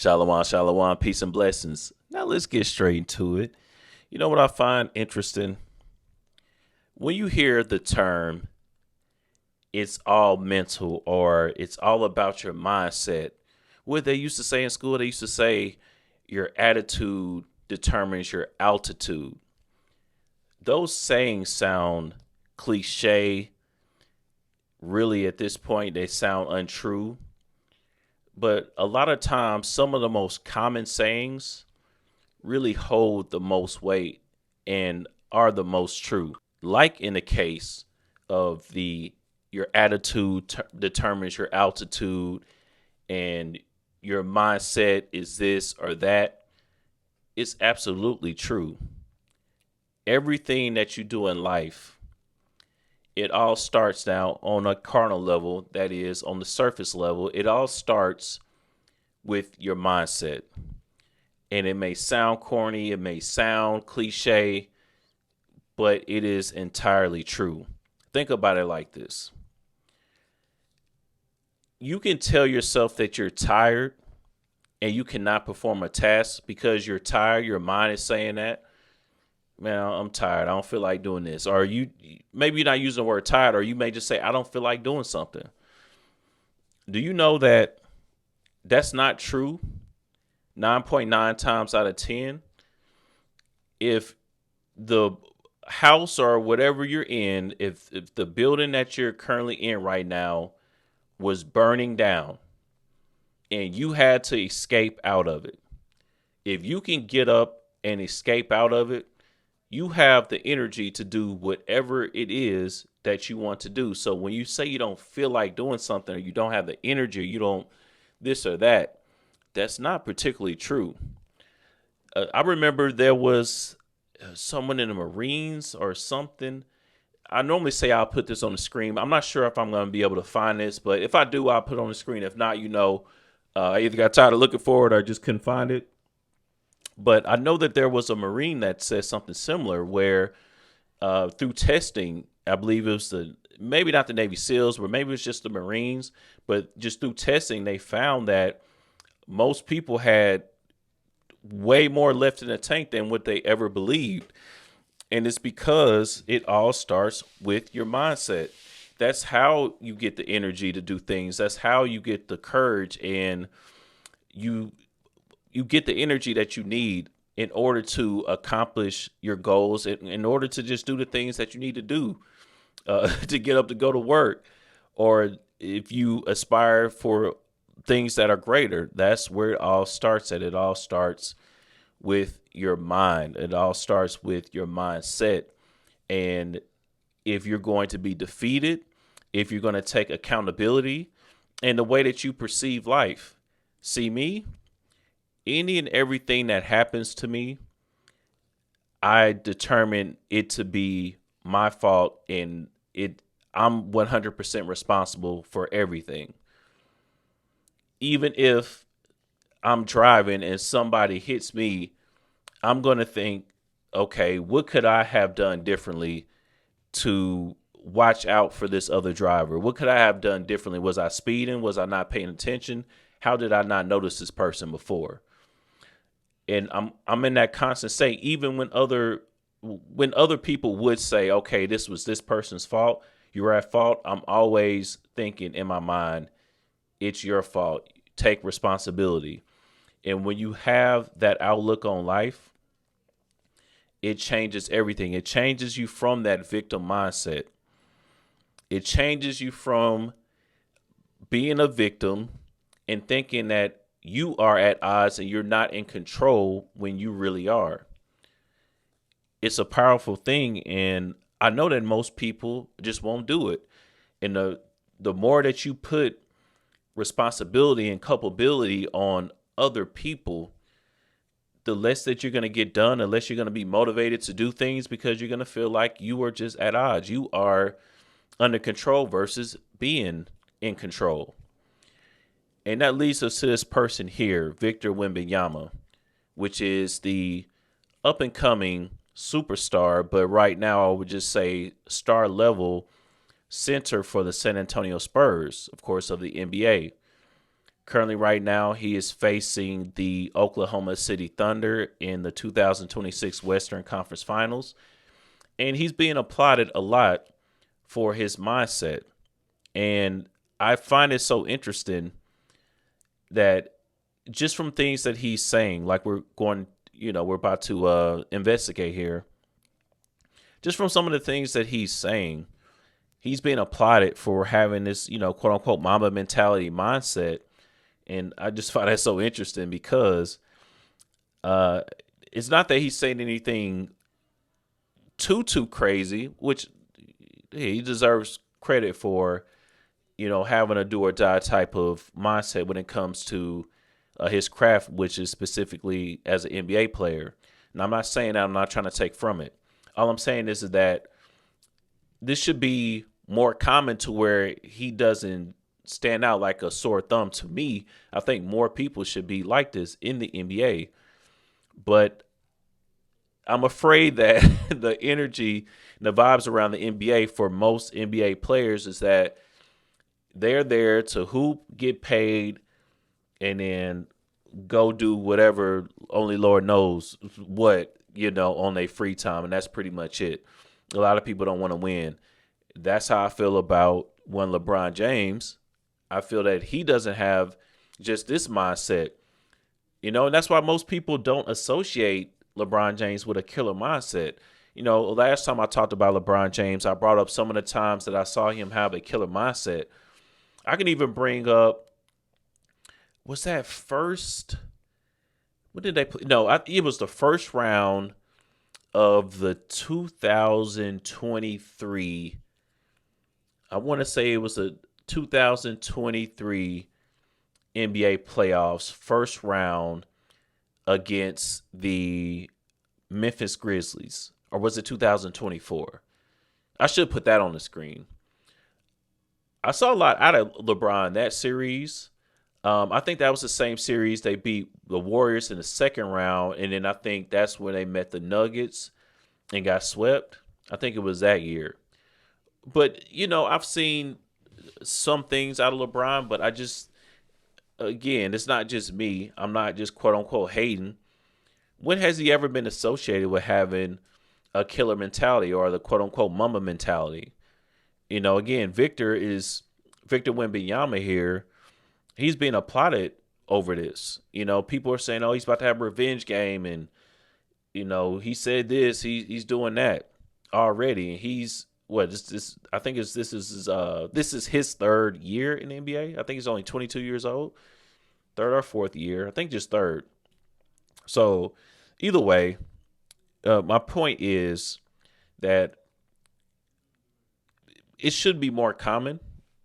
Shalom, shalom, peace and blessings. Now let's get straight into it. You know what I find interesting? When you hear the term, it's all mental or it's all about your mindset. What they used to say in school, they used to say your attitude determines your altitude. Those sayings sound cliche. Really, at this point, they sound untrue. But a lot of times, some of the most common sayings really hold the most weight and are the most true. Like in the case of the your attitude determines your altitude and your mindset is this or that. It's absolutely true. Everything that you do in life, it all starts now on a carnal level, that is on the surface level. It all starts with your mindset. And it may sound corny, it may sound cliche, but it is entirely true. Think about it like this. You can tell yourself that you're tired and you cannot perform a task because you're tired. Your mind is saying that. Man, I'm tired. I don't feel like doing this. Or maybe you're not using the word tired, or you may just say, I don't feel like doing something. Do you know that that's not true? 9.9 times out of 10, if the house or whatever you're in, if the building that you're currently in right now was burning down and you had to escape out of it, if you can get up and escape out of it, you have the energy to do whatever it is that you want to do. So when you say you don't feel like doing something, or you don't have the energy, or you don't this or that, that's not particularly true. I remember there was someone in the Marines or something. I normally say I'll put this on the screen. I'm not sure if I'm going to be able to find this, but if I do, I'll put it on the screen. If not, I either got tired of looking for it or just couldn't find it. But I know that there was a Marine that said something similar where through testing, I believe it was maybe not the Navy SEALs, but maybe it was just the Marines, but just through testing, they found that most people had way more left in the tank than what they ever believed. And it's because it all starts with your mindset. That's how you get the energy to do things. That's how you get the courage, and you get the energy that you need in order to accomplish your goals, in order to just do the things that you need to do, to get up to go to work. Or if you aspire for things that are greater, that's where it all starts at. It all starts with your mind. It all starts with your mindset. And if you're going to be defeated, if you're going to take accountability in the way that you perceive life, see me, any and everything that happens to me, I determine it to be my fault, and I'm 100% responsible for everything. Even if I'm driving and somebody hits me, I'm going to think, okay, what could I have done differently to watch out for this other driver? What could I have done differently? Was I speeding? Was I not paying attention? How did I not notice this person before? And I'm in that constant state, even when other people would say, okay, this was this person's fault, you're at fault, I'm always thinking in my mind, it's your fault. Take responsibility. And when you have that outlook on life, it changes everything. It changes you from that victim mindset. It changes you from being a victim and thinking that you are at odds and you're not in control when you really are. It's a powerful thing. And I know that most people just won't do it. And the more that you put responsibility and culpability on other people, the less that you're going to get done, unless you're going to be motivated to do things, because you're going to feel like you are just at odds. You are under control versus being in control. And that leads us to this person here, Victor Wembanyama, which is the up and coming superstar, but right now I would just say star level center for the San Antonio Spurs, of course, of the NBA. Currently, right now, he is facing the Oklahoma City Thunder in the 2026 Western Conference Finals. And he's being applauded a lot for his mindset. And I find it so interesting that just from things that he's saying, like we're about to investigate here, just from some of the things that he's saying, he's being applauded for having this, quote unquote, Mamba mentality mindset. And I just find that so interesting because it's not that he's saying anything too crazy, which he deserves credit for, having a do or die type of mindset when it comes to his craft, which is specifically as an NBA player. And I'm not saying that, I'm not trying to take from it. All I'm saying is that this should be more common to where he doesn't stand out like a sore thumb to me. I think more people should be like this in the NBA. But I'm afraid that the energy, the vibes around the NBA for most NBA players is that they're there to hoop, get paid, and then go do whatever only Lord knows what, on their free time. And that's pretty much it. A lot of people don't want to win. That's how I feel about one LeBron James. I feel that he doesn't have just this mindset, and that's why most people don't associate LeBron James with a killer mindset. Last time I talked about LeBron James, I brought up some of the times that I saw him have a killer mindset. I can even bring up, was that first? What did they play? No, it was the first round of the 2023. I want to say it was a 2023 NBA playoffs first round against the Memphis Grizzlies. Or was it 2024? I should put that on the screen. I saw a lot out of LeBron that series. I think that was the same series they beat the Warriors in the second round, and then I think that's when they met the Nuggets and got swept. I think it was that year. But, I've seen some things out of LeBron, but again, it's not just me. I'm not just quote unquote hating. When has he ever been associated with having a killer mentality or the quote unquote Mamba mentality? Again, Victor WEMBANYAMA here. He's being applauded over this. People are saying, oh, he's about to have a revenge game. And, he said this, he's doing that already. And he's, I think this is his third year in the NBA. I think he's only 22 years old. Third or fourth year. I think just third. So either way, my point is that it should be more common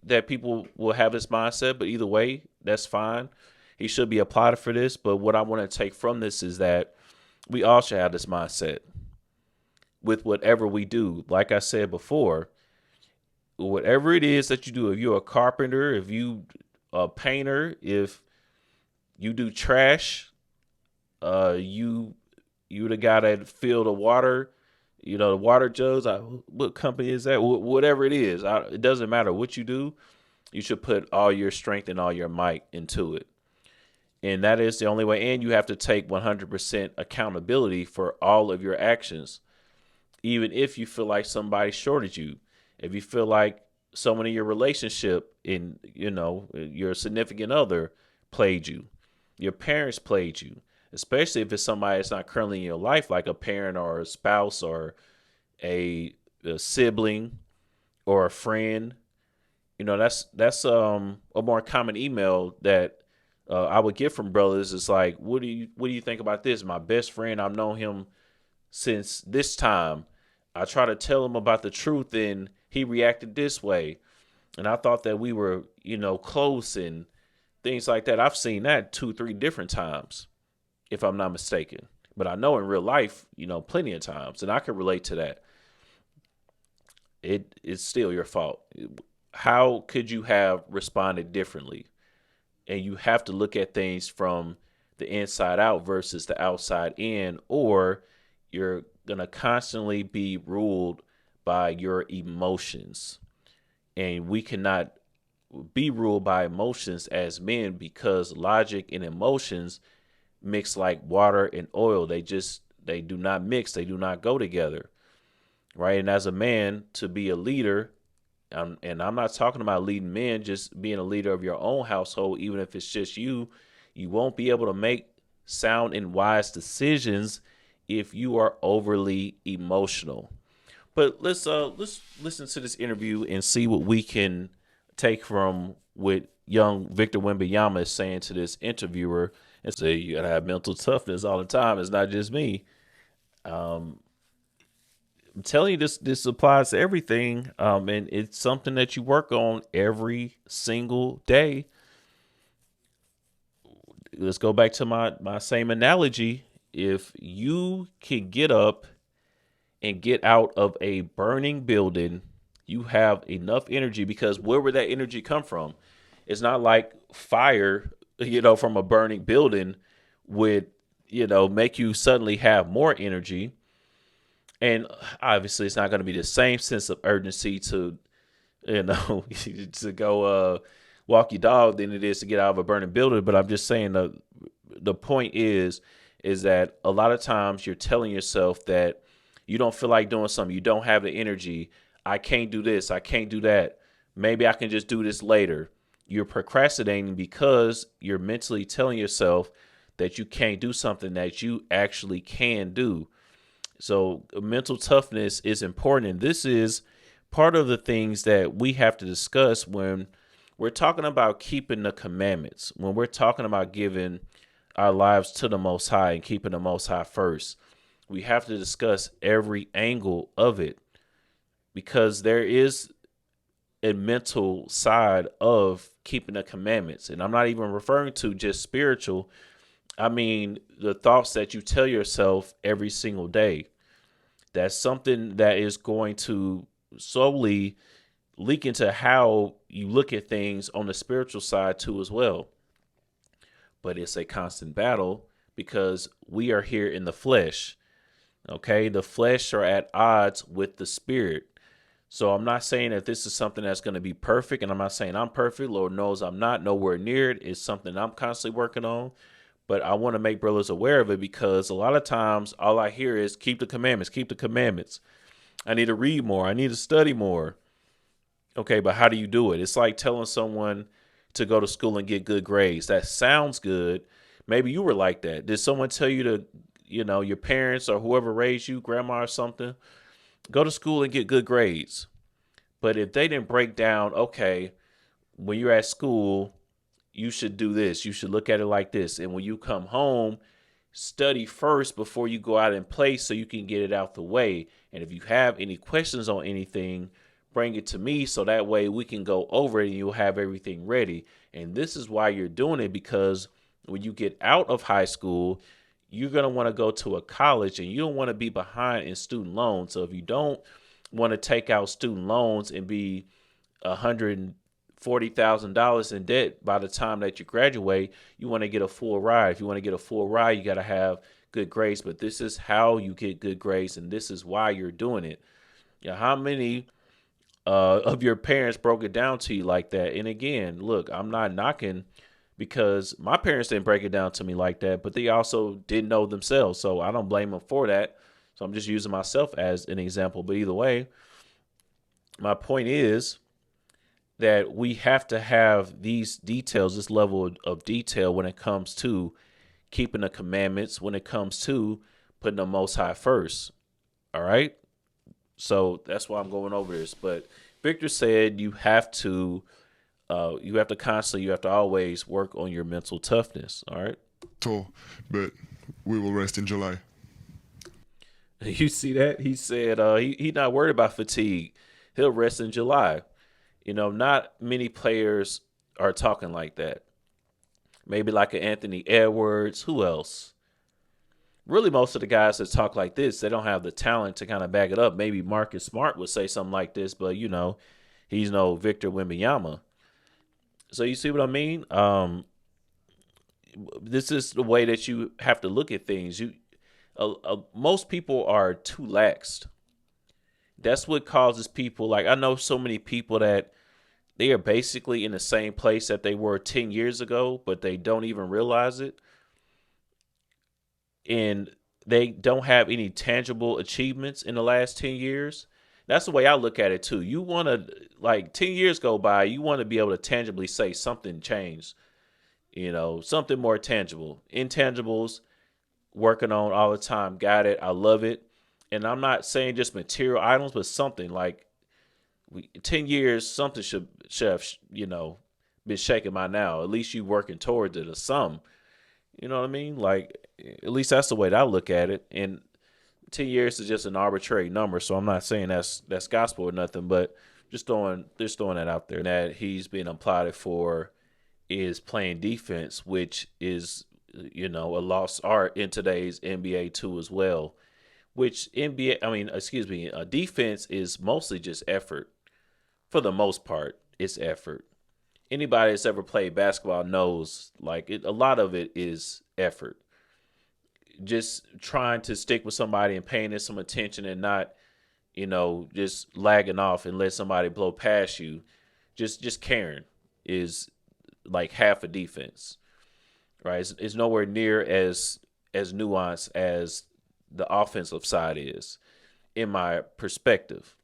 that people will have this mindset, but either way, that's fine. He should be applauded for this. But what I want to take from this is that we all should have this mindset with whatever we do. Like I said before, whatever it is that you do, if you're a carpenter, if you a painter, if you do trash, you the guy that fill the water, the water jugs. What company is that? Whatever it is, it doesn't matter what you do. You should put all your strength and all your might into it. And that is the only way. And you have to take 100% accountability for all of your actions. Even if you feel like somebody shorted you, if you feel like someone in your relationship your significant other played you, your parents played you, especially if it's somebody that's not currently in your life, like a parent or a spouse or a sibling or a friend. That's a more common email that I would get from brothers. It's like, what do you think about this? My best friend, I've known him since this time. I try to tell him about the truth and he reacted this way. And I thought that we were, close and things like that. I've seen that 2-3 different times, if I'm not mistaken. But I know in real life, plenty of times. And I can relate to that. It's still your fault. How could you have responded differently? And you have to look at things from the inside out versus the outside in, or you're going to constantly be ruled by your emotions. And we cannot be ruled by emotions as men, because logic and emotions mix like water and oil. They do not mix. They do not go together, right? And as a man, to be a leader, and I'm not talking about leading men, just being a leader of your own household, even if it's just you, you won't be able to make sound and wise decisions if you are overly emotional. But let's listen to this interview and see what we can take from what young Victor Wembanyama is saying to this interviewer, and say you gotta have mental toughness all the time. It's not just me. Um, I'm telling you, this applies to everything, and it's something that you work on every single day. Let's go back to my same analogy. If you can get up and get out of a burning building, you have enough energy, because where would that energy come from? It's not like fire, from a burning building would, make you suddenly have more energy. And obviously it's not going to be the same sense of urgency to, to go walk your dog than it is to get out of a burning building. But I'm just saying the point is that a lot of times you're telling yourself that you don't feel like doing something. You don't have the energy. I can't do this. I can't do that. Maybe I can just do this later. You're procrastinating because you're mentally telling yourself that you can't do something that you actually can do. So mental toughness is important. And this is part of the things that we have to discuss when we're talking about keeping the commandments, when we're talking about giving our lives to the Most High and keeping the Most High first. We have to discuss every angle of it, because there is a mental side of keeping the commandments. And I'm not even referring to just spiritual. I mean, the thoughts that you tell yourself every single day. That's something that is going to slowly leak into how you look at things on the spiritual side too as well. But it's a constant battle, because we are here in the flesh. Okay, the flesh are at odds with the spirit. So I'm not saying that this is something that's going to be perfect, and I'm not saying I'm perfect. Lord knows I'm not, nowhere near it. It's something I'm constantly working on. But I want to make brothers aware of it, because a lot of times all I hear is keep the commandments, keep the commandments. I need to read more. I need to study more. Okay, but how do you do it? It's like telling someone to go to school and get good grades. That sounds good. Maybe you were like that. Did someone tell you to, your parents or whoever raised you, grandma or something, go to school and get good grades? But if they didn't break down, okay, when you're at school, you should do this. You should look at it like this. And when you come home, study first before you go out and play, so you can get it out the way. And if you have any questions on anything, bring it to me, so that way we can go over it and you'll have everything ready. And this is why you're doing it, because when you get out of high school, you're going to want to go to a college, and you don't want to be behind in student loans. So if you don't want to take out student loans and be $140,000 in debt by the time that you graduate, you want to get a full ride. If you want to get a full ride, you got to have good grades. But this is how you get good grades, and this is why you're doing it. How many of your parents broke it down to you like that? And again, look, I'm not knocking, because my parents didn't break it down to me like that, but they also didn't know themselves. So I don't blame them for that. So I'm just using myself as an example. But either way, my point is that we have to have these details, this level of detail when it comes to keeping the commandments, when it comes to putting the Most High first. All right. So that's why I'm going over this. But Victor said you have to constantly, you have to always work on your mental toughness. All right. But we will rest in July. You see that? He said he's not worried about fatigue. He'll rest in July. Not many players are talking like that. Maybe like an Anthony Edwards. Who else? Really, most of the guys that talk like this, they don't have the talent to kind of back it up. Maybe Marcus Smart would say something like this, but he's no Victor Wembanyama. So you see what I mean? This is the way that you have to look at things. Most people are too laxed. That's what causes people. Like, I know so many people that they are basically in the same place that they were 10 years ago, but they don't even realize it. And they don't have any tangible achievements in the last 10 years. That's the way I look at it too. You want to, like, 10 years go by, you want to be able to tangibly say something changed, something more tangible. Intangibles, working on all the time. Got it. I love it. And I'm not saying just material items, but something like 10 years, something should have, been shaken by now. At least you working towards it or some. You know what I mean? Like, at least that's the way that I look at it. And 10 years is just an arbitrary number, so I'm not saying that's gospel or nothing, but just throwing that out there. That he's being applauded for is playing defense, which is, a lost art in today's NBA too as well. Which defense is mostly just effort. For the most part, it's effort. Anybody that's ever played basketball knows, like, a lot of it is effort. Just trying to stick with somebody and paying them some attention and not, just lagging off and let somebody blow past you. Just caring is like half a defense, right? It's nowhere near as nuanced as the offensive side is, in my perspective.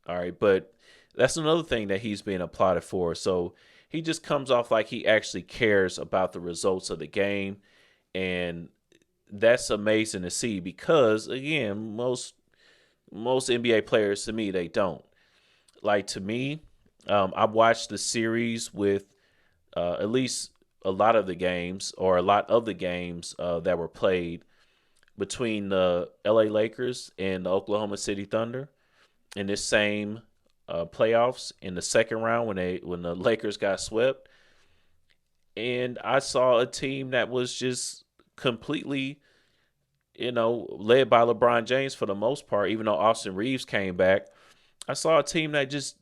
All right, but that's another thing that he's being applauded for. So he just comes off like he actually cares about the results of the game, and that's amazing to see because, again, most NBA players, to me, they don't. Like, to me, I watched the series with at least a lot of the games that were played between the LA Lakers and the Oklahoma City Thunder in this same playoffs in the second round when the Lakers got swept. And I saw a team that was just completely, led by LeBron James for the most part, even though Austin Reeves came back. I saw a team that just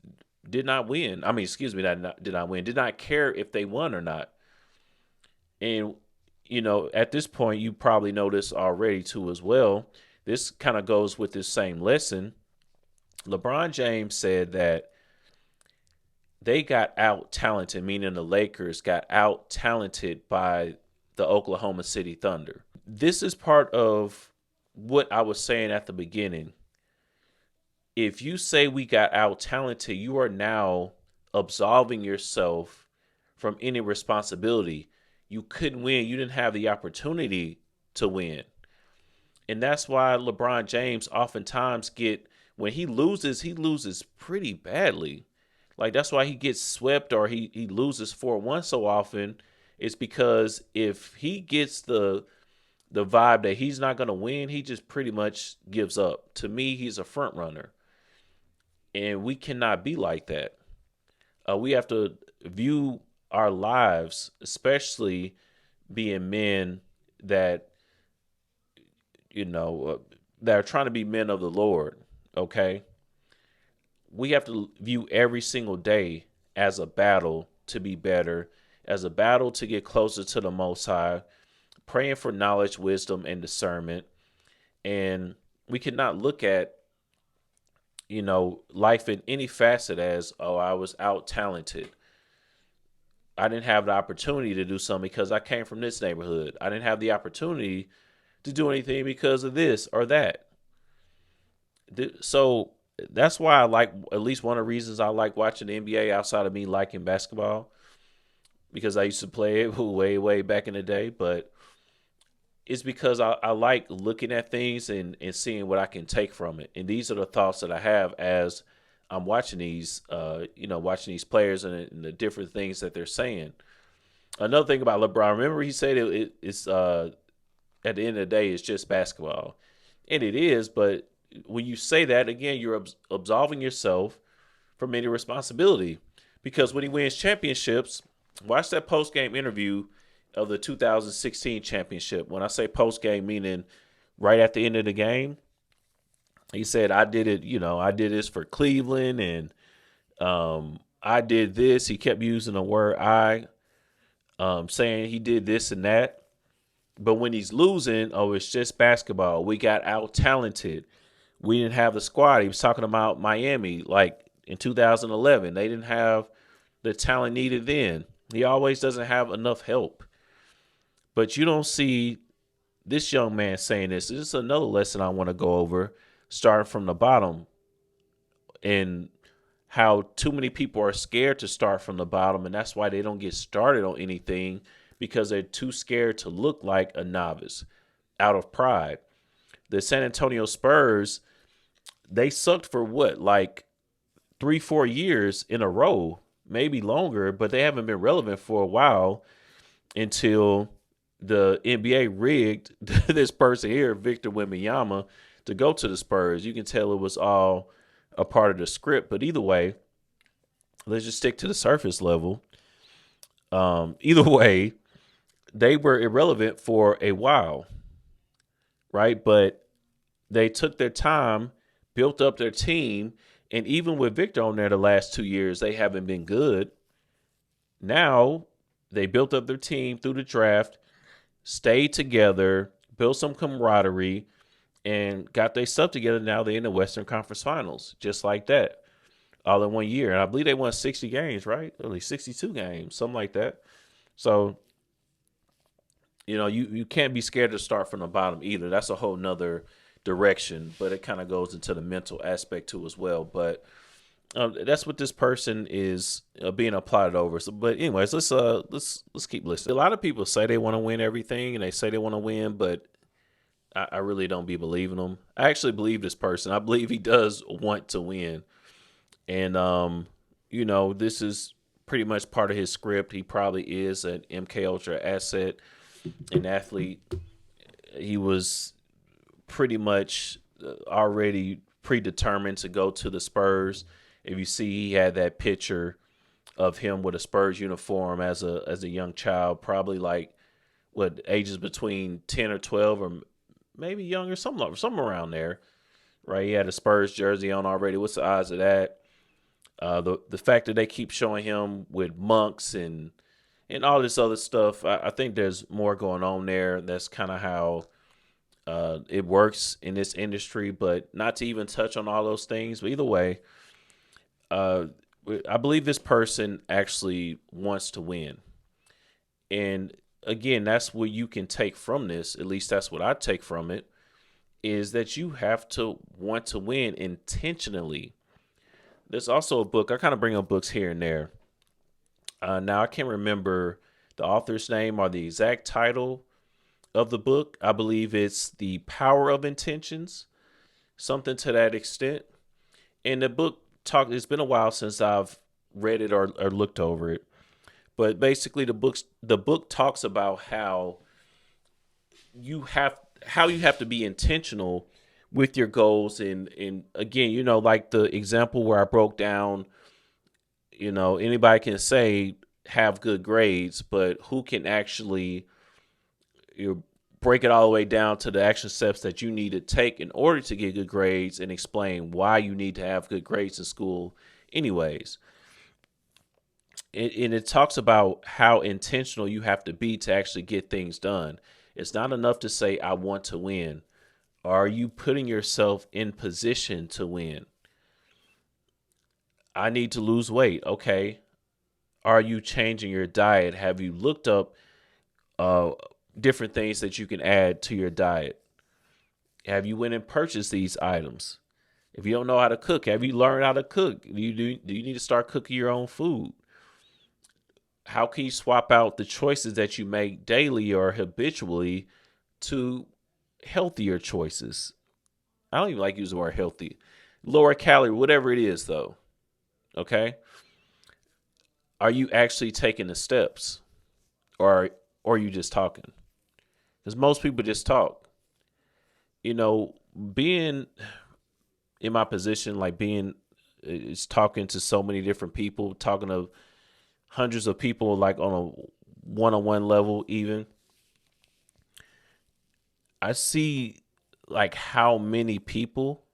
did not win. Did not win. Did not care if they won or not. And, at this point, you probably know this already too as well. This kind of goes with this same lesson. LeBron James said that they got out-talented, meaning the Lakers got out-talented by the Oklahoma City Thunder. This is part of what I was saying at the beginning. If you say we got out-talented, you are now absolving yourself from any responsibility. You couldn't win. You didn't have the opportunity to win. And that's why LeBron James oftentimes when he loses pretty badly. Like, that's why he gets swept or he loses 4-1 so often. It's because if he gets the vibe that he's not going to win, he just pretty much gives up. To me, he's a front runner. And we cannot be like that. We have to view our lives, especially being men that, that are trying to be men of the Lord, okay? We have to view every single day as a battle to be better, as a battle to get closer to the Most High, praying for knowledge, wisdom, and discernment. And we cannot look at, life in any facet as, oh, I was out-talented. I didn't have the opportunity to do something because I came from this neighborhood. I didn't have the opportunity to do anything because of this or that. So that's why I like, at least one of the reasons I like watching the NBA outside of me liking basketball, because I used to play it way, way back in the day. But it's because I like looking at things and seeing what I can take from it. And these are the thoughts that I have as I'm watching these, watching these players and the different things that they're saying. Another thing about LeBron, remember he said it's at the end of the day, it's just basketball. And it is, but when you say that, again, you're absolving yourself from any responsibility. Because when he wins championships, watch that post-game interview of the 2016 championship. When I say post-game, meaning right at the end of the game, he said, I did it, I did this for Cleveland, and I did this. He kept using the word I, saying he did this and that. But when he's losing, oh, it's just basketball. We got out-talented. We didn't have the squad. He was talking about Miami, like in 2011. They didn't have the talent needed then. He always doesn't have enough help. But you don't see this young man saying this. This is another lesson I want to go over, starting from the bottom, and how too many people are scared to start from the bottom, and that's why they don't get started on anything, because they're too scared to look like a novice out of pride. The San Antonio Spurs, they sucked for what, like 3-4 years in a row, maybe longer, but they haven't been relevant for a while until the NBA rigged this person here, Victor Wembanyama, to go to the Spurs. You can tell it was all a part of the script, but either way, let's just stick to the surface level. Either way, they were irrelevant for a while, right? But they took their time, built up their team, and even with Victor on there the last 2 years, they haven't been good. Now they built up their team through the draft, stayed together, built some camaraderie, and got their stuff together. Now they're in the Western Conference Finals, just like that, all in 1 year. And I believe they won 60 games, right? At least 62 games, something like that. So, you can't be scared to start from the bottom either. That's a whole nother direction, but it kind of goes into the mental aspect too as well. But that's what this person is being applauded over. So, but anyways, let's keep listening. A lot of people say they want to win everything, and they say they want to win, but I really don't be believing them. I actually believe this person. I believe he does want to win, and this is pretty much part of his script. He probably is an MK Ultra asset, an athlete. He was pretty much already predetermined to go to the Spurs. If you see, he had that picture of him with a Spurs uniform as a young child, probably like ages between 10 or 12 or maybe younger, somewhere around there, right? He had a Spurs jersey on already. What's the odds of that? The fact that they keep showing him with monks and all this other stuff, I think there's more going on there. That's kind of how it works in this industry, but not to even touch on all those things. But either way, I believe this person actually wants to win. And again, that's what you can take from this. At least that's what I take from it, is that you have to want to win intentionally. There's also a book. I kind of bring up books here and there. Now, I can't remember the author's name or the exact title of the book. I believe it's The Power of Intentions, something to that extent. And the book it's been a while since I've read it or looked over it. But basically the book talks about how you have to be intentional with your goals. And again, like the example where I broke down, anybody can say have good grades, but who can actually break it all the way down to the action steps that you need to take in order to get good grades and explain why you need to have good grades in school anyways. And it talks about how intentional you have to be to actually get things done. It's not enough to say, I want to win. Are you putting yourself in position to win? I need to lose weight. Okay. Are you changing your diet? Have you looked up different things that you can add to your diet? Have you went and purchased these items? If you don't know how to cook, have you learned how to cook? Do you need to start cooking your own food? How can you swap out the choices that you make daily or habitually to healthier choices? I don't even like using the word healthy. Lower calorie, whatever it is, though. Okay? Are you actually taking the steps? Or are you just talking? Because most people just talk. Being in my position, like being is talking to so many different people, talking to hundreds of people, like on a one-on-one level even. I see like how many people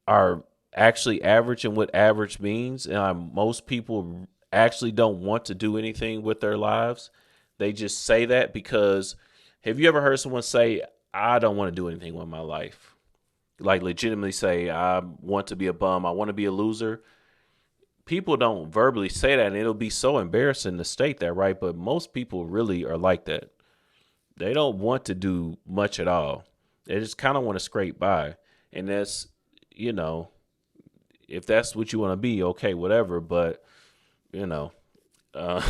are actually average and what average means. And most people actually don't want to do anything with their lives. They just say that because have you ever heard someone say, I don't want to do anything with my life? Like legitimately say, I want to be a bum. I want to be a loser. people don't verbally say that, and it'll be so embarrassing to state that, right? But most people really are like that. They don't want to do much at all. They just kind of want to scrape by. And that's, you know, if that's what you want to be, okay, whatever. But, you know, uh,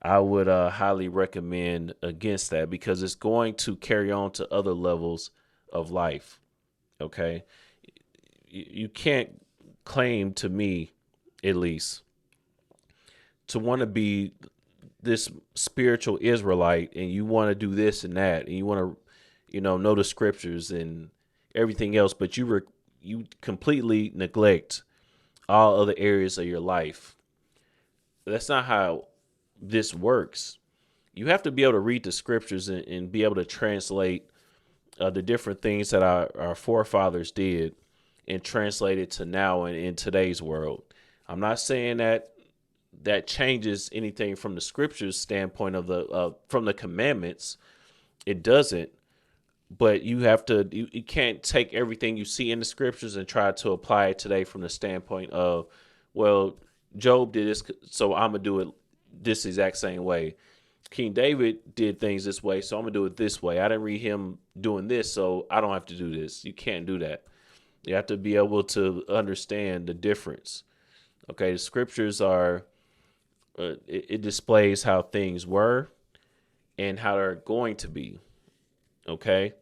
I would highly recommend against that because it's going to carry on to other levels of life. Okay. You can't claim to me, at least, to want to be this spiritual Israelite and you want to do this and that and you want to, know the scriptures and everything else, but you completely neglect all other areas of your life. That's not how this works. You have to be able to read the scriptures and be able to translate the different things that our forefathers did and translate it to now and in today's world. I'm not saying that changes anything from the scriptures standpoint of from the commandments. It doesn't. But you have to, you can't take everything you see in the scriptures and try to apply it today from the standpoint of, well, Job did this, so I'm going to do it this exact same way. King David did things this way, so I'm going to do it this way. I didn't read him doing this, so I don't have to do this. You can't do that. You have to be able to understand the difference. Okay, the scriptures are, it displays how things were and how they're going to be. Okay,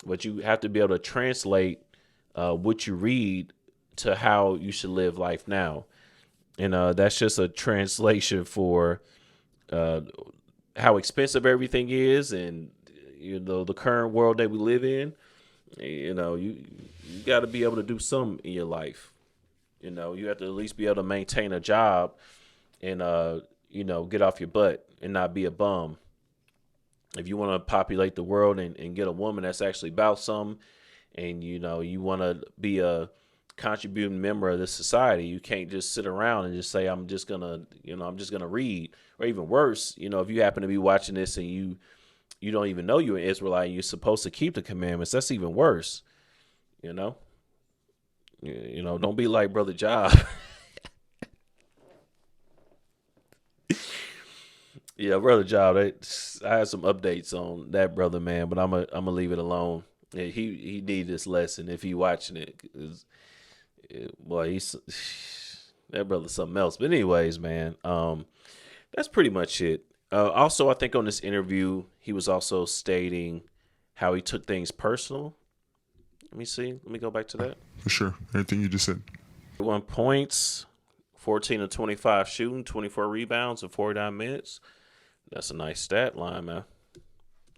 but you have to be able to translate what you read to how you should live life now. And that's just a translation for how expensive everything is and, the current world that we live in. You got to be able to do something in your life. You have to at least be able to maintain a job and, get off your butt and not be a bum. If you want to populate the world and get a woman that's actually about something and, you want to be a contributing member of this society, you can't just sit around and just say, I'm just going to read. Or even worse, if you happen to be watching this and you don't even know you're an Israelite and you're supposed to keep the commandments, that's even worse. Don't be like Brother Job. Yeah, Brother Job, I had some updates on that brother, man, but I'm gonna leave it alone. Yeah, he need this lesson if he watching it. Boy, that brother's something else. But anyways, man, that's pretty much it. Also, I think on this interview, he was also stating how he took things personal. Let me see. Let me go back to that. For sure. Everything you just said. 1 points, 14 of 25 shooting, 24 rebounds in 49 minutes. That's a nice stat line, man.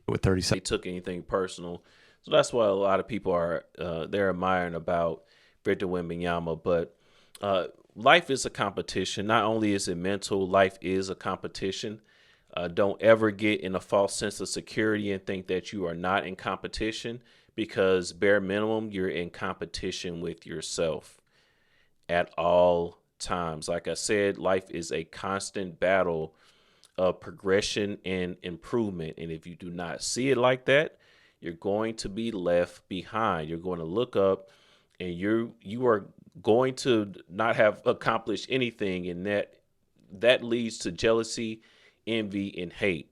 With 30 He seconds. took anything personal. So that's what a lot of people are they're admiring about Victor Wembanyama. But life is a competition. Not only is it mental, life is a competition. Don't ever get in a false sense of security and think that you are not in competition, because bare minimum, you're in competition with yourself at all times. Like I said, life is a constant battle of progression and improvement. And if you do not see it like that, you're going to be left behind. You're going to look up and you are going to not have accomplished anything. And that leads to jealousy, envy, and hate,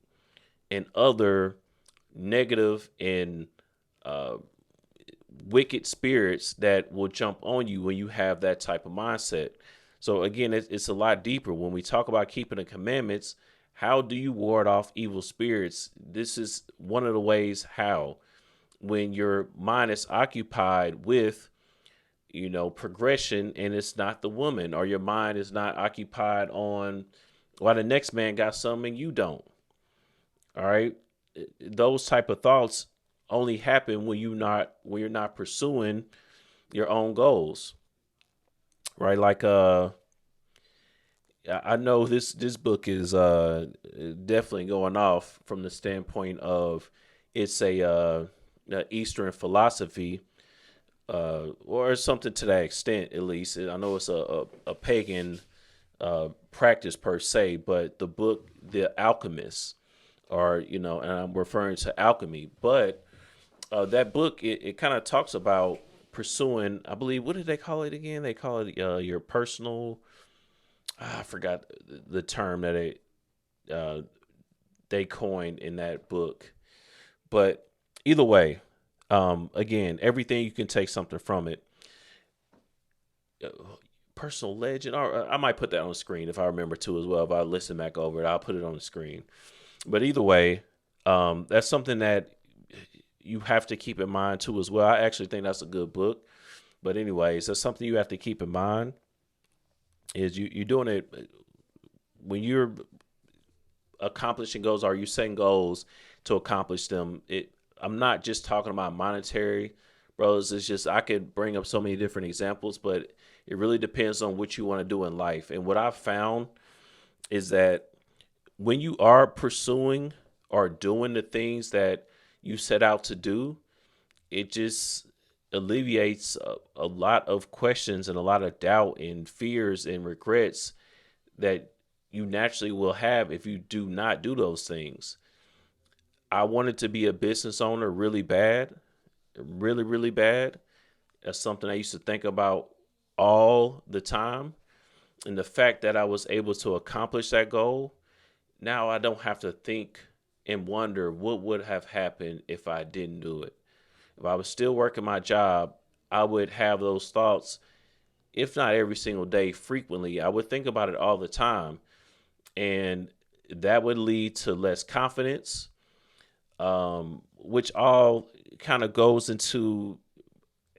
and other negative and wicked spirits that will jump on you when you have that type of mindset. So again, it's a lot deeper. When we talk about keeping the commandments, how do you ward off evil spirits? This is one of the ways how. When your mind is occupied with, progression, and it's not the woman, or your mind is not occupied on why the next man got something and you don't. All right. Those type of thoughts only happen when you're not pursuing your own goals. Right. Like, I know this book is definitely going off from the standpoint of it's a Eastern philosophy, or something to that extent, at least. I know it's a pagan practice per se, but the book, The Alchemist, and I'm referring to alchemy, but that book, it kind of talks about pursuing, I believe, what did they call it again? They call it your personal I forgot the term that uh, they coined in that book. But either way, again, everything you can take something from it. Uh, Personal legend, or I might put that on the screen if I remember to as well. If I listen back over it, I'll put it on the screen. But either way, that's something that you have to keep in mind too as well. I actually think that's a good book. But anyways, that's something you have to keep in mind is you're doing it when you're accomplishing goals. Are you setting goals to accomplish them? I'm not just talking about monetary, bros. It's just I could bring up so many different examples, but it really depends on what you want to do in life. And what I've found is that when you are pursuing or doing the things that you set out to do, it just alleviates a lot of questions and a lot of doubt and fears and regrets that you naturally will have if you do not do those things. I wanted to be a business owner really bad, really, really bad. That's something I used to think about all the time. And the fact that I was able to accomplish that goal, now I don't have to think and wonder what would have happened if I didn't do it. If I was still working my job, I would have those thoughts, if not every single day, frequently. I would think about it all the time. And that would lead to less confidence, which all kind of goes into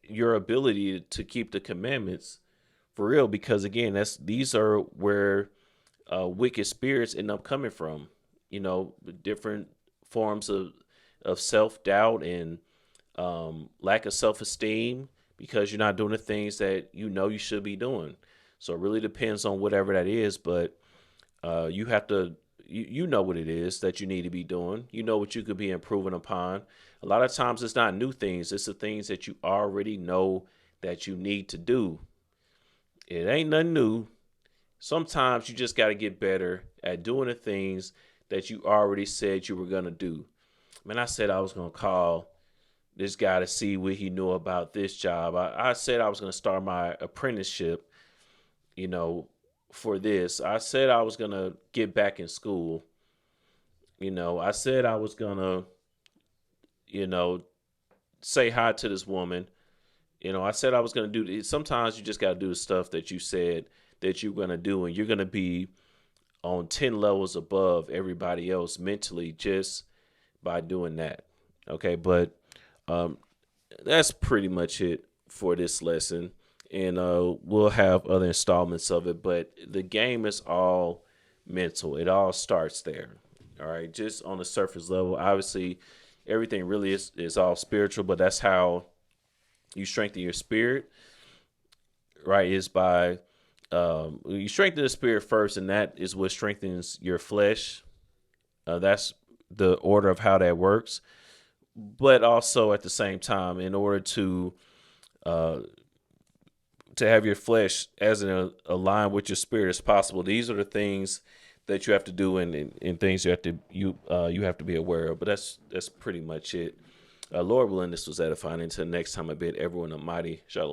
your ability to keep the commandments for real. Because again, these are where wicked spirits end up coming from. Different forms of self doubt and lack of self esteem because you're not doing the things that you should be doing. So it really depends on whatever that is, but you have to you know what it is that you need to be doing. You know what you could be improving upon. A lot of times it's not new things, it's the things that you already know that you need to do. It ain't nothing new. Sometimes you just got to get better at doing the things that you already said you were going to do. Man, I said I was going to call this guy to see what he knew about this job. I said I was going to start my apprenticeship, you know, for this. I said I was going to get back in school. I said I was going to, you know, say hi to this woman. I said I was going to do this. Sometimes you just got to do the stuff that you said that you're going to do, and you're going to be on 10 levels above everybody else mentally just by doing that. Okay, but um, that's pretty much it for this lesson. And we'll have other installments of it, but the game is all mental. It all starts there. All right, just on the surface level. Obviously, everything really is all spiritual, but that's how you strengthen your spirit, right? Is by you strengthen the spirit first, and that is what strengthens your flesh. That's the order of how that works. But also at the same time, in order uh, to have your flesh as in align with your spirit as possible, these are the things that you have to do, and things you have to be aware of. But that's pretty much it. Lord willing, this was edifying. Until next time, I bid everyone a mighty shalom.